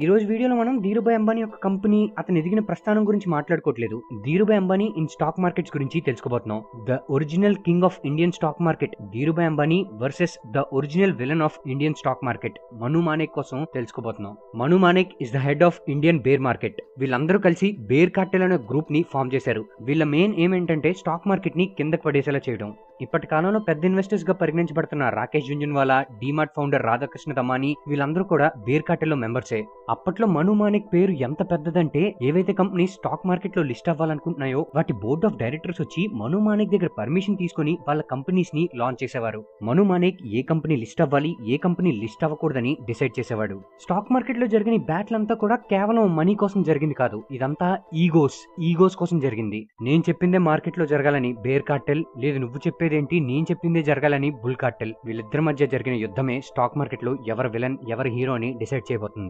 ఈ రోజు వీడియోలో మనం ధీరుభాయ్ అంబానీ యొక్క కంపెనీ అతను ఎదిగిన ప్రస్థానం గురించి మాట్లాడుకోవట్లేదు. Dhirubhai Ambani in stock markets గురించి తెలుసుకోబోతున్నాం. The original king of Indian stock market Dhirubhai Ambani versus the original villain of Indian stock market Manu Manek కోసం తెలుసుకోబోతున్నాం. Manu Manek is the head of Indian bear market. వీళ్ళందరూ కలిసి బేర్ కార్టెల్ అనే గ్రూప్ ని ఫామ్ చేశారు. వీళ్ళ మెయిన్ ఏం ఏంటంటే స్టాక్ మార్కెట్ ని కిందకు పడేసేలా చేయడం. ఇప్పటి కాలంలో పెద్ద ఇన్వెస్టర్స్ గా పరిగణించబడుతున్న రాకేష్ జుంజున్వాలా, డీమార్ట్ ఫౌండర్ రాధాకృష్ణ దమానీ వీళ్ళందరూ కూడా బేర్ కార్టెల్ లో మెంబర్సే. అప్పట్లో మను మానేక్ పేరు ఎంత పెద్దదంటే ఏవైతే కంపెనీస్ స్టాక్ మార్కెట్ లో లిస్ట్ అవ్వాలనుకుంటున్నాయో వాటి బోర్డ్ ఆఫ్ డైరెక్టర్స్ వచ్చి మను మానేక్ దగ్గర పర్మిషన్ తీసుకుని వాళ్ళ కంపెనీస్ ని లాంచ్ చేసేవారు. మను మానేక్ ఏ కంపెనీ లిస్ట్ అవ్వాలి, ఏ కంపెనీ లిస్ట్ అవ్వకూడదని డిసైడ్ చేసేవాడు. స్టాక్ మార్కెట్ లో జరిగిన బ్యాట్లంతా కూడా కేవలం మనీ కోసం జరిగింది కాదు. ఇదంతా ఈగోస్ కోసం జరిగింది. నేను చెప్పిందే మార్కెట్ లో జరగాలని బేర్ కార్టెల్, లేదు నువ్వు చెప్పేదేంటి నేను చెప్పిందే జరగాలని బుల్ కార్టెల్, వీళ్ళిద్దరి మధ్య జరిగిన యుద్ధమే స్టాక్ మార్కెట్ లో ఎవరు విలన్ ఎవరు హీరో అని డిసైడ్ చేయబోతుంది.